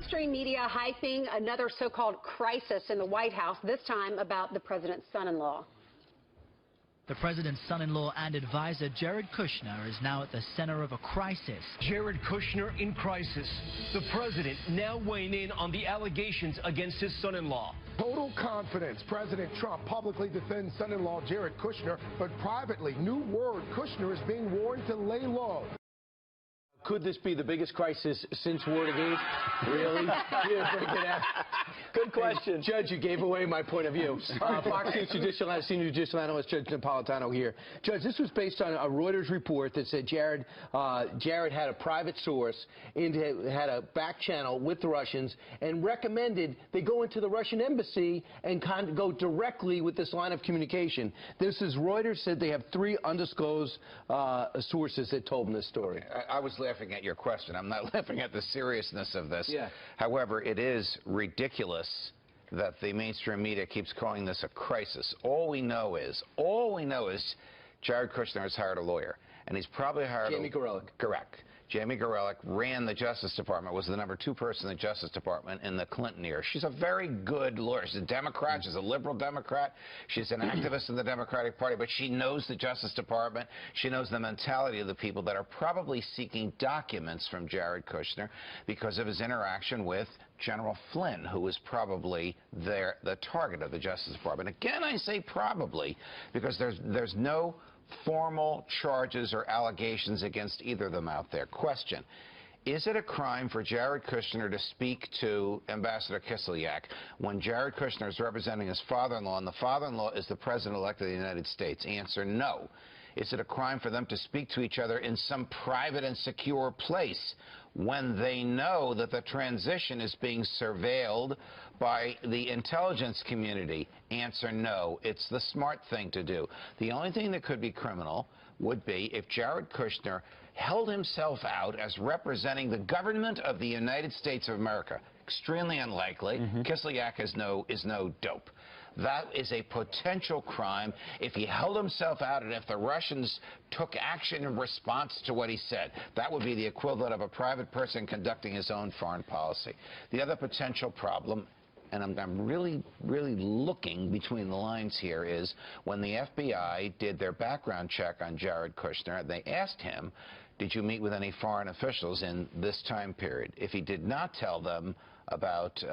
Mainstream media hyping another so-called crisis in the White House, this time about the president's son-in-law. The president's son-in-law and advisor, Jared Kushner, is now at the center of a crisis. Jared Kushner in crisis. The president now weighing in on the allegations against his son-in-law. Total confidence. President Trump publicly defends son-in-law Jared Kushner, but privately, new word, Kushner is being warned to lay low. Could this be the biggest crisis since Watergate? Really? Good question. Judge, you gave away my point of view. Fox News senior judicial analyst Judge Napolitano here. Judge, this was based on a Reuters report that said Jared had a private source, had a back channel with the Russians, and recommended they go into the Russian embassy and go directly with this line of communication. This is Reuters said they have 3 undisclosed sources that told them this story. I was laughing at your question. I'm not laughing at the seriousness of this. Yeah. However, it is ridiculous that the mainstream media keeps calling this a crisis. All we know is Jared Kushner has hired a lawyer, and he's probably hired Jamie Gorelick. Correct. Jamie Gorelick ran the Justice Department, was the #2 person in the Justice Department in the Clinton era. She's a very good lawyer. She's a Democrat. She's a liberal Democrat. She's an activist in the Democratic Party, but she knows the Justice Department. She knows the mentality of the people that are probably seeking documents from Jared Kushner because of his interaction with General Flynn, who was probably the target of the Justice Department. Again, I say probably because there's no formal charges or allegations against either of them out there. Question: is it a crime for Jared Kushner to speak to Ambassador Kislyak when Jared Kushner is representing his father-in-law, and the father-in-law is the president-elect of the United States? Answer: no. Is it a crime for them to speak to each other in some private and secure place when they know that the transition is being surveilled by the intelligence community? Answer: no. It's the smart thing to do. The only thing that could be criminal would be if Jared Kushner held himself out as representing the government of the United States of America. Extremely unlikely. Kislyak is no dope. That is a potential crime if he held himself out and if the Russians took action in response to what he said. That would be the equivalent of a private person conducting his own foreign policy. The other potential problem, and I'm really looking between the lines here, is when the FBI did their background check on Jared Kushner, they asked him, did you meet with any foreign officials in this time period? If he did not tell them about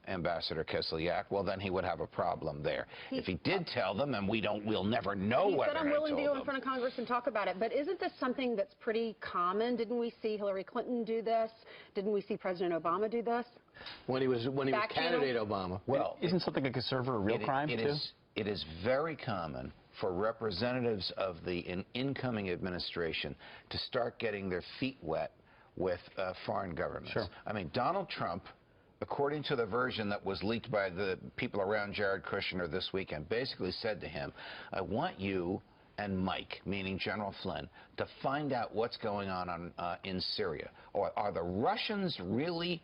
Ambassador Kislyak, well, then he would have a problem there. If he did tell them, and we'll never know whether he told them. He said, I'm willing to go in front of Congress and talk about it. But isn't this something that's pretty common? Didn't we see Hillary Clinton do this? Didn't we see President Obama do this? When he was candidate Obama. Well, isn't something like a server a real crime, too? It is very common for representatives of the incoming administration to start getting their feet wet with foreign governments. Sure. I mean, Donald Trump, according to the version that was leaked by the people around Jared Kushner this weekend, basically said to him, I want you and Mike, meaning General Flynn, to find out what's going on in Syria. Or are the Russians really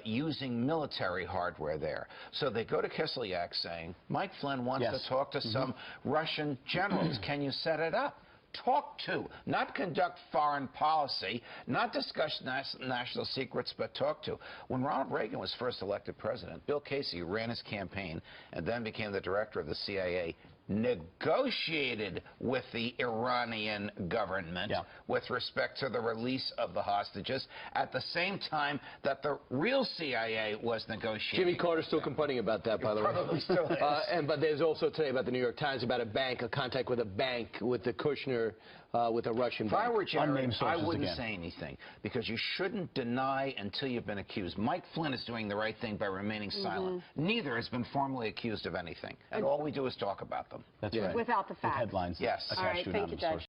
using military hardware there? So they go to Kislyak saying, Mike Flynn wants to talk to some Russian generals. Can you set it up? Talk to, not conduct foreign policy, not discuss national secrets, but talk to. When Ronald Reagan was first elected president, Bill Casey, who ran his campaign and then became the director of the CIA, negotiated with the Iranian government with respect to the release of the hostages at the same time that the real CIA was negotiating. Jimmy Carter's still complaining about that, by the way. Probably still is. But there's also today about the New York Times about a contact with a bank with the Kushner, with a Russian bank. If I were Jared, I wouldn't say anything, because you shouldn't deny until you've been accused. Mike Flynn is doing the right thing by remaining silent. Neither has been formally accused of anything, and all we do is talk about them. That's right. Without the facts. With headlines. Yes. All right, thank you, Judge.